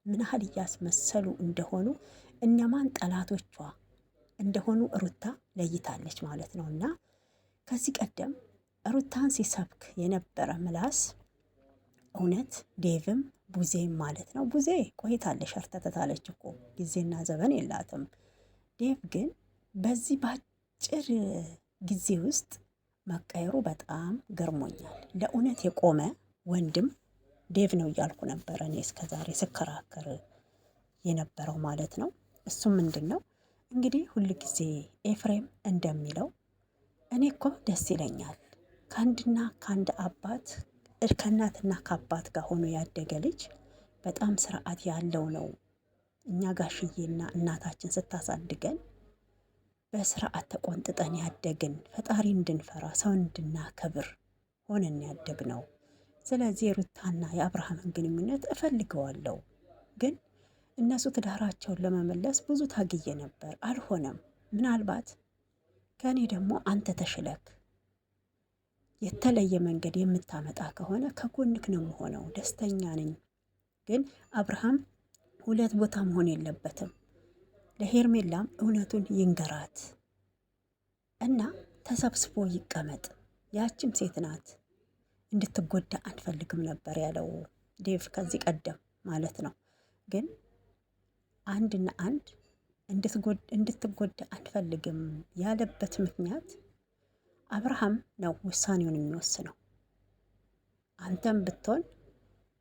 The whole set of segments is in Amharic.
ምን ያህል እያስመሰሉ እንደሆኑ እነማን ጠላቶቿ እንደሆኑ ሩታ ለይታለች ማለት ነው። እና ከዚህ ቀደም ሩታን ሲሰብክ የነበረ ምላስ እውነት ዴቭም ቡዜም ማለት ነው። ቡዜ ቆይታለች ሸርተተታለች እኮ ጊዜና ዘመን የላትም። ዴቭ ግን በዚህ ባጭር ጊዜ ውስጥ መቀየሩ በጣም ገርሞኛል። ለእውነት የቆመ ወንድም ዴቭ ነው እያልኩ ነበረ እኔ እስከዛሬ ስከራከር የነበረው ማለት ነው። እሱም ምንድን ነው እንግዲህ ሁል ጊዜ ኤፍሬም እንደሚለው እኔ እኮ ደስ ይለኛል ከአንድና ከአንድ አባት ከእናትና ከአባት ጋር ሆኖ ያደገ ልጅ በጣም ስርዓት ያለው ነው። እኛ ጋሽዬና እናታችን ስታሳድገን በስርዓት ተቆንጥጠን ያደግን ፈጣሪ እንድንፈራ ሰው እንድናከብር ሆነን ያደግ ነው። ስለዚህ የሩታና የአብርሃምን ግንኙነት እፈልገዋለሁ። ግን እነሱ ትዳራቸውን ለመመለስ ብዙ ታግዬ ነበር፣ አልሆነም። ምናልባት ከእኔ ደግሞ አንተ ተሽለክ የተለየ መንገድ የምታመጣ ከሆነ ከጎንክ ነው የምሆነው፣ ደስተኛ ነኝ። ግን አብርሃም ሁለት ቦታ መሆን የለበትም። ለሄርሜላም እውነቱን ይንገራት እና ተሰብስቦ ይቀመጥ። ያችም ሴት ናት፣ እንድትጎዳ አንፈልግም ነበር ያለው ዴቭ ከዚህ ቀደም ማለት ነው። ግን አንድና አንድ እንድትጎዳ አንፈልግም ያለበት ምክንያት አብርሃም ነው ውሳኔውን የሚወስነው። አንተም ብትሆን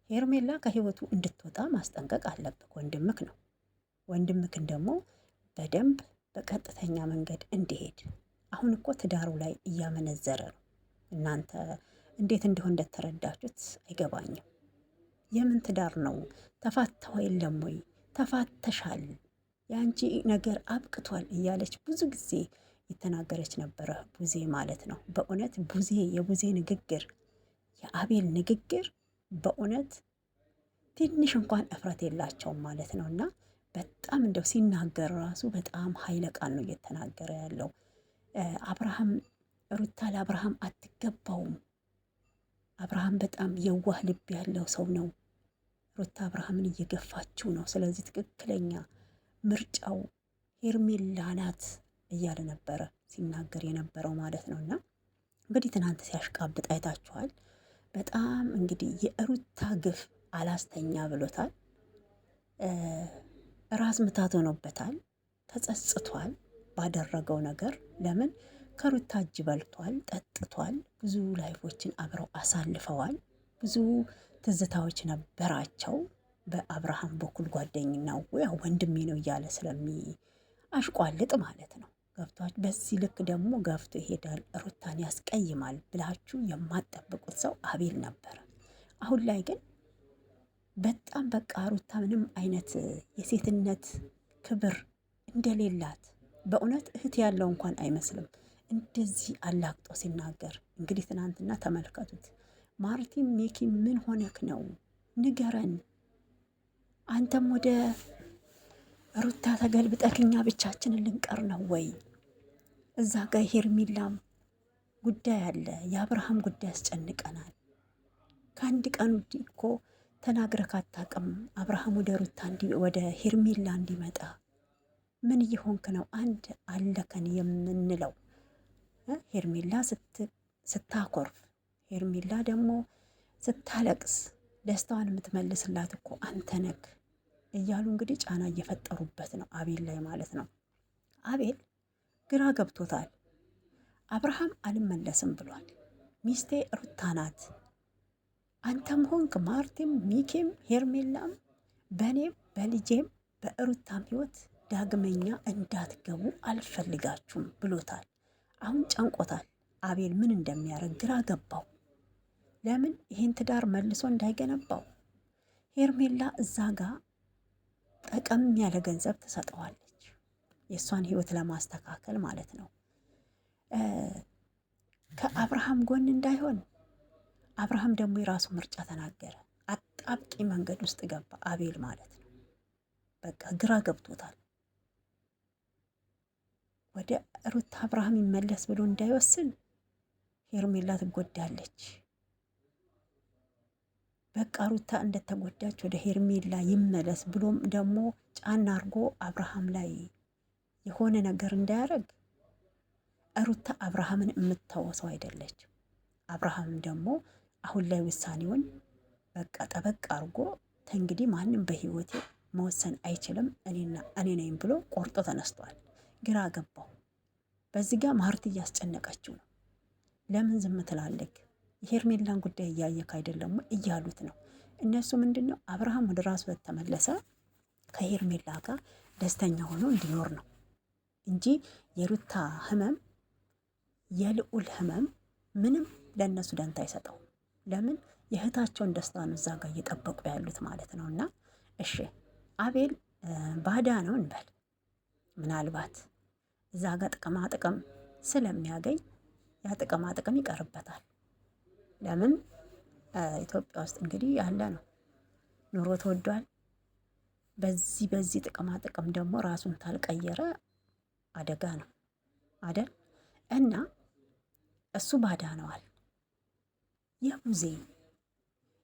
ሄርሜላ ከህይወቱ እንድትወጣ ማስጠንቀቅ አለብህ። ወንድምክ ነው። ወንድምክን ደግሞ በደንብ በቀጥተኛ መንገድ እንዲሄድ አሁን እኮ ትዳሩ ላይ እያመነዘረ ነው። እናንተ እንዴት እንደሆነ እንደተረዳችሁት አይገባኝም። የምን ትዳር ነው? ተፋተው የለም ወይ? ተፋተሻል፣ የአንቺ ነገር አብቅቷል እያለች ብዙ ጊዜ የተናገረች ነበረ ቡዜ ማለት ነው። በእውነት ቡዜ የቡዜ ንግግር የአቤል ንግግር በእውነት ትንሽ እንኳን እፍረት የላቸውም ማለት ነው። እና በጣም እንደው ሲናገር ራሱ በጣም ኃይለ ቃል ነው እየተናገረ ያለው። አብርሃም ሩታ ለአብርሃም አትገባውም። አብርሃም በጣም የዋህ ልብ ያለው ሰው ነው። ሩታ አብርሃምን እየገፋችው ነው። ስለዚህ ትክክለኛ ምርጫው ሄርሜላ ናት እያለ ነበረ ሲናገር የነበረው ማለት ነው። እና እንግዲህ ትናንት ሲያሽቃብጥ አይታችኋል። በጣም እንግዲህ የሩታ ግፍ አላስተኛ ብሎታል። ራስ ምታት ሆኖበታል። ተጸጽቷል ባደረገው ነገር። ለምን ከሩታ እጅ በልቷል፣ ጠጥቷል። ብዙ ላይፎችን አብረው አሳልፈዋል። ብዙ ትዝታዎች ነበራቸው። በአብርሃም በኩል ጓደኛው ያው ወንድሜ ነው እያለ አሽቋልጥ ማለት ነው። ገብቷችሁ። በዚህ ልክ ደግሞ ገፍቶ ይሄዳል፣ ሩታን ያስቀይማል ብላችሁ የማትጠብቁት ሰው አቤል ነበረ። አሁን ላይ ግን በጣም በቃ ሩታ ምንም አይነት የሴትነት ክብር እንደሌላት በእውነት እህት ያለው እንኳን አይመስልም። እንደዚህ አላቅጦ ሲናገር እንግዲህ ትናንትና ተመልከቱት። ማርቲን ሜኪ ምን ሆነክ ነው? ንገረን። አንተም ወደ ሩታ ተገልብጠክ እኛ ብቻችንን ልንቀር ነው ወይ? እዛ ጋር ሄርሜላም ጉዳይ አለ፣ የአብርሃም ጉዳይ ያስጨንቀናል። ከአንድ ቀን እኮ ተናግረክ አታውቅም። አብርሃም ወደ ሩታ ወደ ሄርሜላ እንዲመጣ ምን እየሆንክ ነው? አንድ አለከን የምንለው ሄርሜላ ስታኮርፍ፣ ሄርሜላ ደግሞ ስታለቅስ ደስታዋን የምትመልስላት እኮ አንተ ነክ እያሉ እንግዲህ ጫና እየፈጠሩበት ነው አቤል ላይ ማለት ነው። አቤል ግራ ገብቶታል። አብርሃም አልመለስም ብሏል። ሚስቴ ሩታ ናት። አንተም ሆንክ ማርቲም፣ ሚኬም፣ ሄርሜላም በእኔም በልጄም በሩታም ህይወት ዳግመኛ እንዳትገቡ አልፈልጋችሁም ብሎታል። አሁን ጨንቆታል። አቤል ምን እንደሚያደርግ ግራ ገባው። ለምን ይህን ትዳር መልሶ እንዳይገነባው ሄርሜላ እዛ ጋር ጠቀም ያለ ገንዘብ ትሰጠዋለች፣ የእሷን ህይወት ለማስተካከል ማለት ነው። ከአብርሃም ጎን እንዳይሆን አብርሃም ደግሞ የራሱ ምርጫ ተናገረ። አጣብቂ መንገድ ውስጥ ገባ አቤል ማለት ነው። በቃ ግራ ገብቶታል። ወደ ሩት አብርሃም ይመለስ ብሎ እንዳይወስን ሄርሜላ ትጎዳለች። በቃ ሩታ እንደተጎዳች ወደ ሄርሜላ ይመለስ ብሎም ደግሞ ጫና አርጎ አብርሃም ላይ የሆነ ነገር እንዳያደርግ። ሩታ አብርሃምን የምታወሰው አይደለችም። አብርሃም ደግሞ አሁን ላይ ውሳኔውን በቃ ጠበቅ አርጎ ተንግዲህ ማንም በህይወቴ መወሰን አይችልም እኔ ነኝ ብሎ ቆርጦ ተነስቷል። ግራ ገባው። በዚህ ጋር ማርት እያስጨነቀችው ነው። ለምን ዝም ትላለህ? የሄርሜላን ጉዳይ እያየክ አይደለም እያሉት ነው እነሱ። ምንድን ነው አብርሃም ወደ ራሱ በተመለሰ ከሄርሜላ ጋር ደስተኛ ሆኖ እንዲኖር ነው እንጂ የሩታ ህመም የልዑል ህመም ምንም ለእነሱ ደንታ አይሰጠው። ለምን የእህታቸውን ደስታ ነው እዛ ጋር እየጠበቁ ያሉት ማለት ነው። እና እሺ አቤል ባዳ ነው እንበል፣ ምናልባት እዛ ጋር ጥቅማ ጥቅም ስለሚያገኝ ያ ጥቅማ ጥቅም ይቀርበታል። ለምን ኢትዮጵያ ውስጥ እንግዲህ ያለ ነው ኑሮ ተወዷል። በዚህ ጥቅማ ጥቅም ደግሞ ራሱን ታልቀየረ አደጋ ነው አደል? እና እሱ ባዳ ነዋል።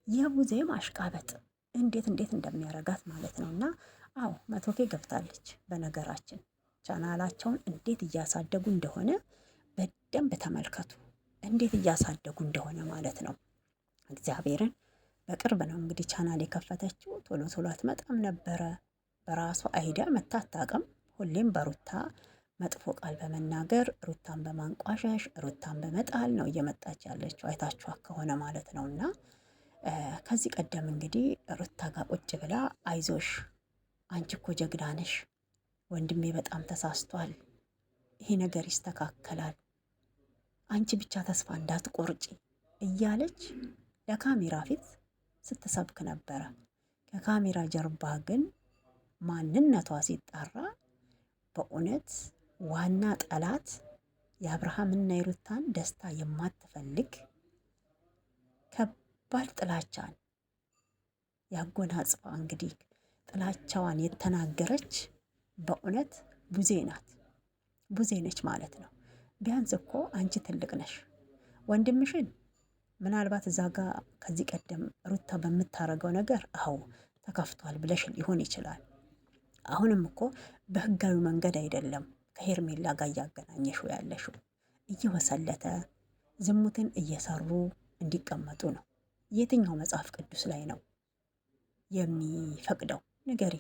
የቡዜ ማሽቃበጥ እንዴት እንደሚያረጋት ማለት ነው። እና አዎ 100K ገብታለች። በነገራችን ቻናላቸውን እንዴት እያሳደጉ እንደሆነ በደንብ ተመልከቱ። እንዴት እያሳደጉ እንደሆነ ማለት ነው። እግዚአብሔርን በቅርብ ነው እንግዲህ ቻናል የከፈተችው። ቶሎ አትመጣም ነበረ። በራሷ አይዲያ መታ አታውቅም። ሁሌም በሩታ መጥፎ ቃል በመናገር ሩታን በማንቋሸሽ ሩታን በመጣል ነው እየመጣች ያለችው፣ አይታችኋ ከሆነ ማለት ነው። እና ከዚህ ቀደም እንግዲህ ሩታ ጋር ቁጭ ብላ አይዞሽ፣ አንቺ እኮ ጀግና ነሽ፣ ወንድሜ በጣም ተሳስቷል፣ ይሄ ነገር ይስተካከላል፣ አንቺ ብቻ ተስፋ እንዳትቆርጪ እያለች ለካሜራ ፊት ስትሰብክ ነበረ። ከካሜራ ጀርባ ግን ማንነቷ ሲጣራ በእውነት ዋና ጠላት የአብርሃምና የሩታን ደስታ የማትፈልግ ከባድ ጥላቻን ያጎናጽፋ እንግዲህ ጥላቻዋን የተናገረች በእውነት ቡዜ ነች ማለት ነው። ቢያንስ እኮ አንቺ ትልቅ ነሽ። ወንድምሽን ምናልባት እዛ ጋ ከዚህ ቀደም ሩታ በምታረገው ነገር አዎ ተከፍቷል ብለሽ ሊሆን ይችላል። አሁንም እኮ በህጋዊ መንገድ አይደለም ከሄርሜላ ጋር እያገናኘሽው ያለሽው። እየወሰለተ ዝሙትን እየሰሩ እንዲቀመጡ ነው። የትኛው መጽሐፍ ቅዱስ ላይ ነው የሚፈቅደው? ንገሪ።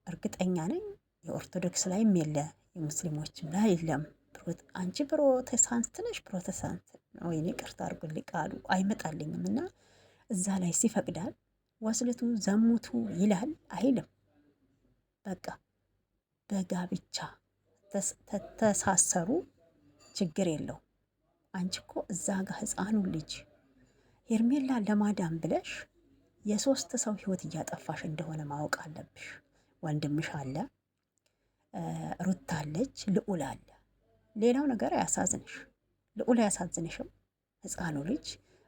እርግጠኛ ነኝ የኦርቶዶክስ ላይም የለ፣ የሙስሊሞችም ላይ የለም። አንቺ ፕሮቴስታንት ነሽ? ፕሮቴስታንት ወይኔ ቅርታ አድርጉልኝ ቃሉ አይመጣልኝም። እና እዛ ላይ ሲፈቅዳል ወስልቱ ዘሙቱ ይላል አይልም? በቃ በጋብቻ ተሳሰሩ ችግር የለው። አንቺ እኮ እዛ ጋር ህፃኑ ልጅ ሄርሜላ ለማዳን ብለሽ የሶስት ሰው ህይወት እያጠፋሽ እንደሆነ ማወቅ አለብሽ። ወንድምሽ አለ፣ ሩታ አለች፣ ልዑል አለ። ሌላው ነገር አያሳዝንሽ? ልዑል አያሳዝንሽም? ህፃኑ ልጅ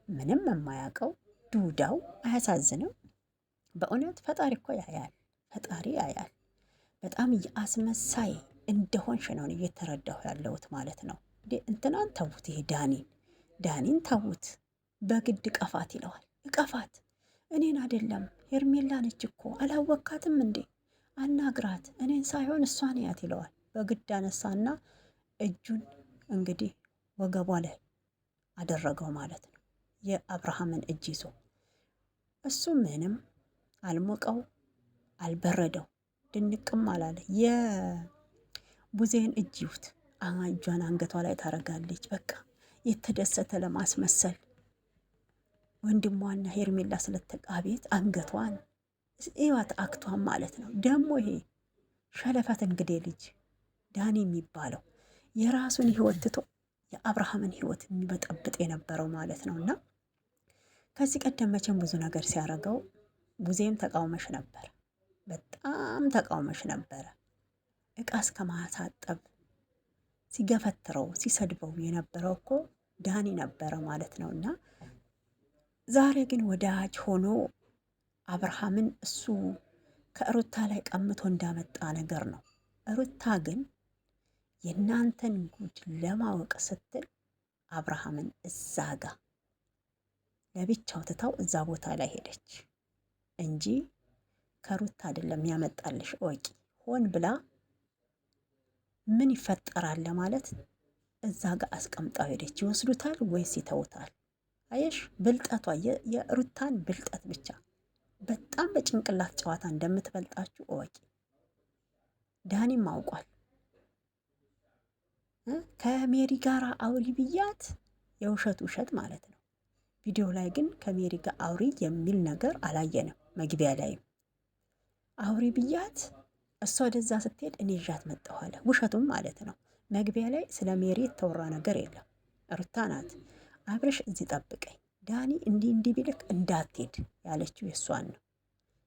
ምንም የማያውቀው ዱዳው አያሳዝንም? በእውነት ፈጣሪ እኮ ያያል፣ ፈጣሪ ያያል። በጣም አስመሳይ እንደሆንሽ ነው እየተረዳሁ ያለሁት ማለት ነው። እንትናን ተዉት፣ ይሄ ዳኒን ተዉት። በግድ ቀፋት ይለዋል። እቀፋት፣ እኔን አይደለም ሄርሜላ ነች እኮ አላወካትም እንዴ? አናግራት፣ እኔን ሳይሆን እሷን ያት ይለዋል። በግድ አነሳና እጁን እንግዲህ ወገቧ ላይ አደረገው ማለት ነው። የአብርሃምን እጅ ይዞ እሱ ምንም አልሞቀው አልበረደው፣ ድንቅም አላለ። የቡዜን እጅ ይሁት እጇን አንገቷ ላይ ታረጋለች። በቃ የተደሰተ ለማስመሰል ወንድሟና ሄርሜላ ስለተቃቤት አንገቷን ይዋት አክቷን ማለት ነው። ደግሞ ይሄ ሸለፈት እንግዲህ ልጅ ዳኒ የሚባለው የራሱን ህይወት ትቶ የአብርሃምን ህይወት የሚበጠብጥ የነበረው ማለት ነው። እና ከዚህ ቀደም መቼም ብዙ ነገር ሲያደርገው ቡዜም ተቃውመሽ ነበር፣ በጣም ተቃውመሽ ነበረ። እቃ እስከ ማሳጠብ ሲገፈትረው ሲሰድበው የነበረው እኮ ዳኒ ነበረ ማለት ነው። እና ዛሬ ግን ወዳጅ ሆኖ አብርሃምን እሱ ከሩታ ላይ ቀምቶ እንዳመጣ ነገር ነው። ሩታ ግን የእናንተን ጉድ ለማወቅ ስትል አብርሃምን እዛ ጋ ለብቻው ትታው እዛ ቦታ ላይ ሄደች እንጂ ከሩታ አይደለም ያመጣልሽ። እወቂ፣ ሆን ብላ ምን ይፈጠራል ለማለት እዛ ጋር አስቀምጣው ሄደች። ይወስዱታል ወይስ ይተውታል? አየሽ ብልጠቷ፣ የሩታን ብልጠት ብቻ በጣም በጭንቅላት ጨዋታ እንደምትበልጣችሁ እወቂ። ዳኒም አውቋል። ከሜሪ ጋር አውሪ ብያት የውሸት ውሸት ማለት ነው። ቪዲዮ ላይ ግን ከሜሪ ጋር አውሪ የሚል ነገር አላየንም። መግቢያ ላይም አውሪ ብያት እሷ ወደዛ ስትሄድ እኔ ይዣት መጣሁ አለ። ውሸቱም ማለት ነው። መግቢያ ላይ ስለ ሜሪ የተወራ ነገር የለም። ሩታ ናት አብረሽ እዚህ ጠብቀኝ፣ ዳኒ እንዲህ ቢልክ እንዳትሄድ ያለችው የእሷን ነው።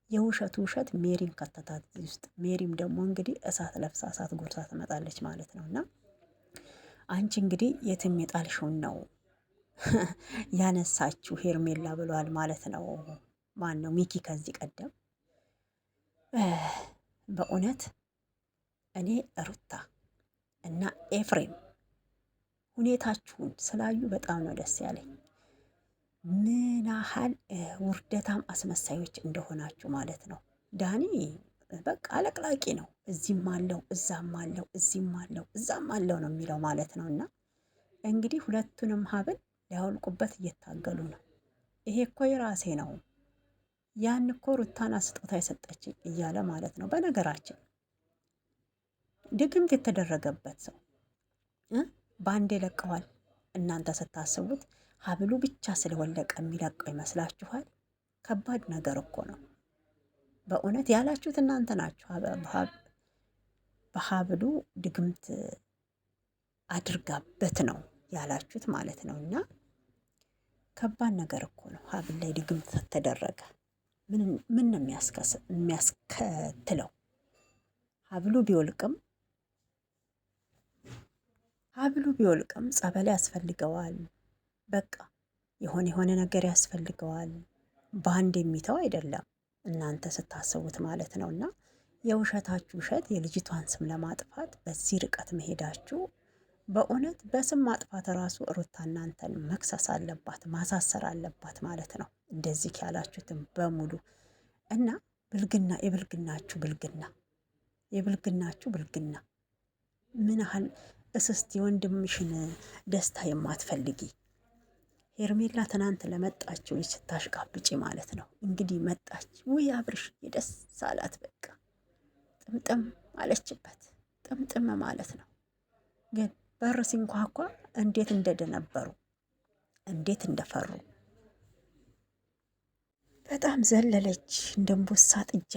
የውሸቱ ውሸት ሜሪን ከተታት ውስጥ። ሜሪም ደግሞ እንግዲህ እሳት ለብሳ እሳት ጎርሳ ትመጣለች ማለት ነው። እና አንቺ እንግዲህ የትም የጣልሽውን ነው ያነሳችሁ ሄርሜላ ብሏል ማለት ነው። ማን ነው ሚኪ ከዚህ ቀደም በእውነት እኔ ሩታ እና ኤፍሬም ሁኔታችሁን ስላዩ በጣም ነው ደስ ያለኝ። ምን ያህል ውርደታም አስመሳዮች እንደሆናችሁ ማለት ነው። ዳኒ በቃ አለቅላቂ ነው። እዚህም አለው እዛም አለው እዚህም አለው እዛም አለው ነው የሚለው ማለት ነው። እና እንግዲህ ሁለቱንም ሀብል ሊያወልቁበት እየታገሉ ነው። ይሄ እኮ የራሴ ነው፣ ያን እኮ ሩታና ስጦታ የሰጠችኝ እያለ ማለት ነው። በነገራችን ድግምት የተደረገበት ሰው በአንድ ይለቀዋል። እናንተ ስታስቡት ሀብሉ ብቻ ስለወለቀ የሚለቀው ይመስላችኋል? ከባድ ነገር እኮ ነው። በእውነት ያላችሁት እናንተ ናችሁ። በሀብሉ ድግምት አድርጋበት ነው ያላችሁት ማለት ነው። እና ከባድ ነገር እኮ ነው። ሀብል ላይ ድግምት ተደረገ ምን ነው የሚያስከትለው? ሀብሉ ቢወልቅም ጸበል ያስፈልገዋል። በቃ የሆነ ነገር ያስፈልገዋል። በአንድ የሚተው አይደለም እናንተ ስታስቡት ማለት ነው። እና የውሸታችሁ ውሸት የልጅቷን ስም ለማጥፋት በዚህ ርቀት መሄዳችሁ በእውነት በስም ማጥፋት ራሱ ሩታ እናንተን መክሰስ አለባት፣ ማሳሰር አለባት ማለት ነው። እንደዚህ ያላችሁትም በሙሉ እና ብልግና፣ የብልግናችሁ ብልግና ምን ያህል እስስት የወንድምሽን ደስታ የማትፈልጊ ሄርሜላ ትናንት ለመጣችው ልጅ ስታሽቃብጪ ማለት ነው። እንግዲህ መጣች። ውይ አብርሽ የደስ አላት። በቃ ጥምጥም አለችበት። ጥምጥም ማለት ነው። ግን በር ሲንኳኳ እንዴት እንደደነበሩ እንዴት እንደፈሩ በጣም ዘለለች። እንደንቦሳ ጥጃ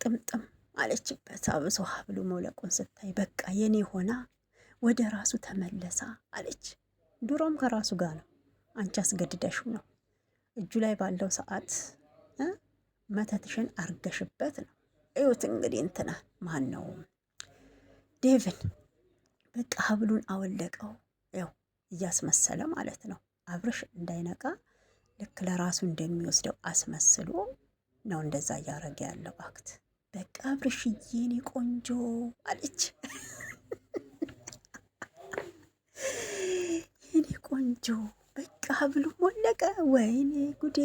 ጥምጥም አለችበት። አብሶ ሀብሉ መውለቁን ስታይ በቃ የኔ ሆና ወደ ራሱ ተመለሳ አለች። ድሮም ከራሱ ጋር ነው። አንቺ አስገድደሽው ነው። እጁ ላይ ባለው ሰዓት መተትሽን አርገሽበት ነው። እዩት እንግዲህ እንትና ማን ነው ዴቭን በቃ ሀብሉን አወለቀው። ያው እያስመሰለ ማለት ነው። አብርሽ እንዳይነቃ ልክ ለራሱ እንደሚወስደው አስመስሎ ነው እንደዛ እያረገ ያለው አክት። በቃ አብርሽዬ የኔ ቆንጆ አለች። የኔ ቆንጆ በቃ ሀብሉ ሞለቀ። ወይኔ ጉዴ!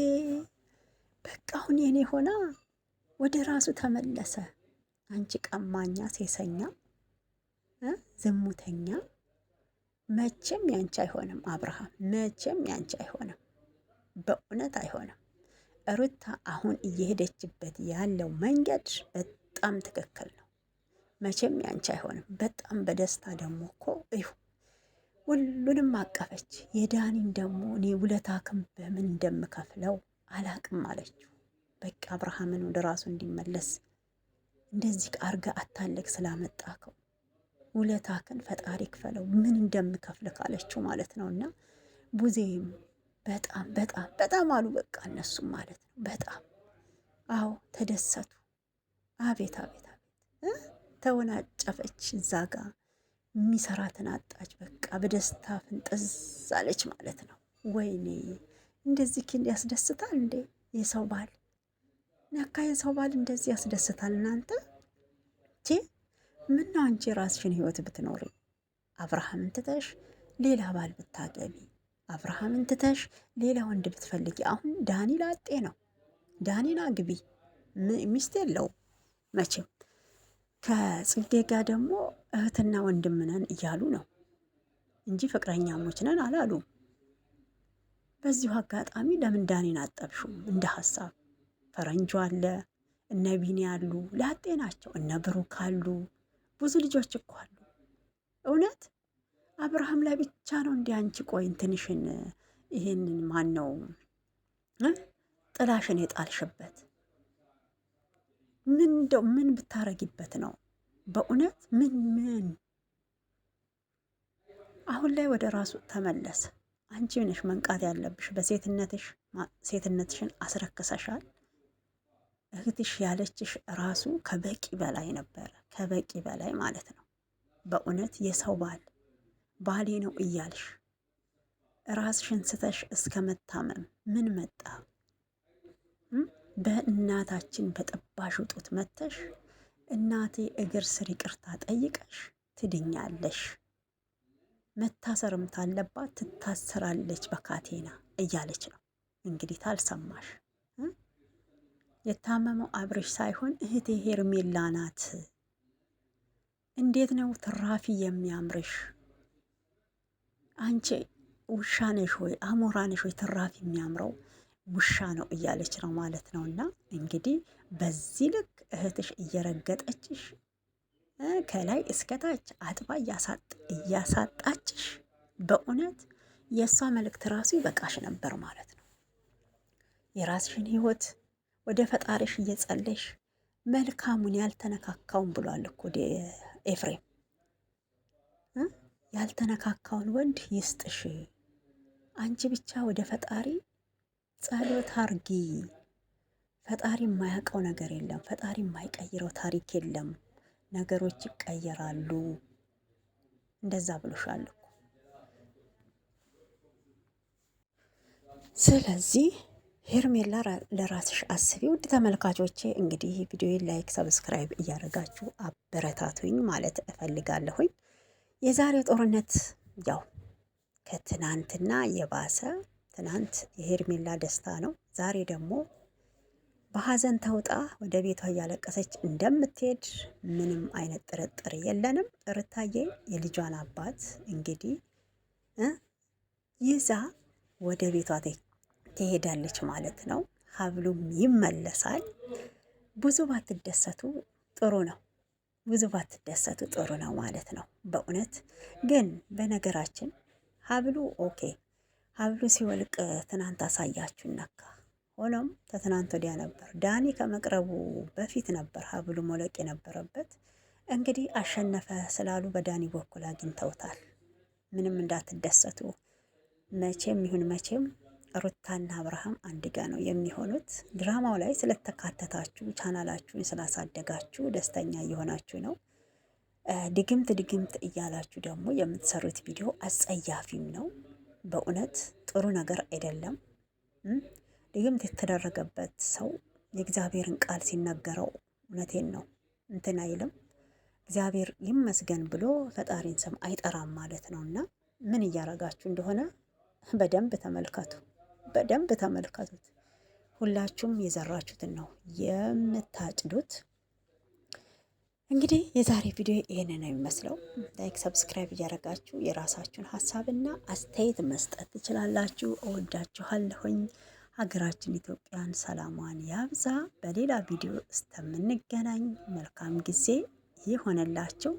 በቃ አሁን የኔ ሆና ወደ ራሱ ተመለሰ። አንቺ ቀማኛ፣ ሴሰኛ፣ ዝሙተኛ መቼም ያንቺ አይሆንም አብርሃም፣ መቼም ያንቺ አይሆንም። በእውነት አይሆንም። ሩታ አሁን እየሄደችበት ያለው መንገድ በጣም ትክክል ነው። መቼም ያንቺ አይሆንም። በጣም በደስታ ደግሞ እኮ እዩ ሁሉንም አቀፈች። የዳኒን ደግሞ እኔ ውለታክም በምን እንደምከፍለው አላቅም አለችው። በቃ አብርሃምን ወደ ራሱ እንዲመለስ እንደዚህ አርጋ አታለቅ ስላመጣከው ውለታክን ፈጣሪ ክፈለው ምን እንደምከፍል ካለችው ማለት ነው። እና ቡዜም በጣም በጣም በጣም አሉ በቃ እነሱም ማለት ነው። በጣም አዎ ተደሰቱ። አቤት አቤት አቤት ተወናጨፈች። እዛ ጋ የሚሰራትን አጣች። በቃ በደስታ ፍንጥዝ አለች ማለት ነው። ወይኔ እንደዚህ ኪንድ ያስደስታል እንዴ? የሰው ባል ነካ፣ የሰው ባል እንደዚህ ያስደስታል እናንተ? ምነው አንቺ የራስሽን ህይወት ብትኖሪ አብርሃምን ትተሽ ሌላ ባል ብታገቢ አብርሃምን ትተሽ ሌላ ወንድ ብትፈልጊ፣ አሁን ዳኒ ላጤ ነው። ዳኒን አግቢ፣ ሚስት የለውም መቼም። ከጽጌ ጋር ደግሞ እህትና ወንድም ነን እያሉ ነው እንጂ ፍቅረኛሞች ነን አላሉ። በዚሁ አጋጣሚ ለምን ዳኒን አጠብሹም? እንደ ሀሳብ ፈረንጆ አለ፣ እነ ቢኒ አሉ፣ ላጤ ናቸው። እነ ብሩክ አሉ፣ ብዙ ልጆች እኮ አሉ። እውነት አብርሃም ላይ ብቻ ነው እንዲ አንቺ ቆይ እንትንሽን ይሄንን ማን ነው ጥላሽን የጣልሽበት? ምን እንደው ምን ብታረጊበት ነው በእውነት? ምን አሁን ላይ ወደ ራሱ ተመለሰ። አንቺ ነሽ መንቃት ያለብሽ። በሴትነትሽ ሴትነትሽን አስረክሰሻል። እህትሽ ያለችሽ ራሱ ከበቂ በላይ ነበረ፣ ከበቂ በላይ ማለት ነው። በእውነት የሰው ባሌ ነው እያልሽ ራስሽን ስተሽ እስከ መታመም ምን መጣ? በእናታችን በጠባሽ ጡት መተሽ እናቴ እግር ስር ይቅርታ ጠይቀሽ ትድኛለሽ። መታሰርም ታለባት ትታሰራለች በካቴና እያለች ነው እንግዲህ። ታልሰማሽ የታመመው አብርሽ ሳይሆን እህቴ ሄርሜላ ናት። እንዴት ነው ትራፊ የሚያምርሽ? አንቺ ውሻ ነሽ ወይ አሞራ ነሽ ወይ? ትራፊ የሚያምረው ውሻ ነው እያለች ነው ማለት ነው። እና እንግዲህ በዚህ ልክ እህትሽ እየረገጠችሽ ከላይ እስከታች አጥባ እያሳጣችሽ፣ በእውነት የእሷ መልእክት ራሱ ይበቃሽ ነበር ማለት ነው። የራስሽን ህይወት ወደ ፈጣሪሽ እየጸለሽ መልካሙን ያልተነካካውን ብሏል እኮ ኤፍሬም። ያልተነካካውን ወንድ ይስጥሽ። አንቺ ብቻ ወደ ፈጣሪ ጸሎት አርጊ። ፈጣሪ የማያውቀው ነገር የለም። ፈጣሪ የማይቀይረው ታሪክ የለም። ነገሮች ይቀየራሉ። እንደዛ ብሎሻል እኮ። ስለዚህ ሄርሜላ ለራስሽ አስቢ። ውድ ተመልካቾቼ እንግዲህ ቪዲዮ ላይክ፣ ሰብስክራይብ እያደረጋችሁ አበረታቱኝ ማለት እፈልጋለሁኝ። የዛሬው ጦርነት ያው ከትናንትና የባሰ፣ ትናንት የሄርሜላ ደስታ ነው። ዛሬ ደግሞ በሀዘን ተውጣ ወደ ቤቷ እያለቀሰች እንደምትሄድ ምንም አይነት ጥርጥር የለንም። ሩታዬ የልጇን አባት እንግዲህ ይዛ ወደ ቤቷ ትሄዳለች ማለት ነው። ሀብሉም ይመለሳል። ብዙ ባትደሰቱ ጥሩ ነው። ብዙ ባትደሰቱ ጥሩ ነው ማለት ነው። በእውነት ግን በነገራችን ሀብሉ ኦኬ፣ ሀብሉ ሲወልቅ ትናንት አሳያችሁ ነካ። ሆኖም ከትናንት ወዲያ ነበር፣ ዳኒ ከመቅረቡ በፊት ነበር ሀብሉ መውለቅ የነበረበት። እንግዲህ አሸነፈ ስላሉ በዳኒ በኩል አግኝተውታል። ምንም እንዳትደሰቱ። መቼም ይሁን መቼም ሩታና አብርሃም አንድ ጋ ነው የሚሆኑት። ድራማው ላይ ስለተካተታችሁ ቻናላችሁን ስላሳደጋችሁ ደስተኛ እየሆናችሁ ነው። ድግምት እያላችሁ ደግሞ የምትሰሩት ቪዲዮ አጸያፊም ነው። በእውነት ጥሩ ነገር አይደለም። ድግምት የተደረገበት ሰው የእግዚአብሔርን ቃል ሲነገረው እውነቴን ነው እንትን አይልም። እግዚአብሔር ይመስገን ብሎ ፈጣሪን ስም አይጠራም ማለት ነው። እና ምን እያረጋችሁ እንደሆነ በደንብ ተመልከቱ፣ በደንብ ተመልከቱት። ሁላችሁም የዘራችሁትን ነው የምታጭዱት። እንግዲህ የዛሬ ቪዲዮ ይሄንን ነው የሚመስለው። ላይክ ሰብስክራይብ እያደረጋችሁ የራሳችሁን ሀሳብና አስተያየት መስጠት ትችላላችሁ። እወዳችኋለሁኝ። ሀገራችን ኢትዮጵያን ሰላሟን ያብዛ። በሌላ ቪዲዮ እስከምንገናኝ መልካም ጊዜ ይሆነላችሁ።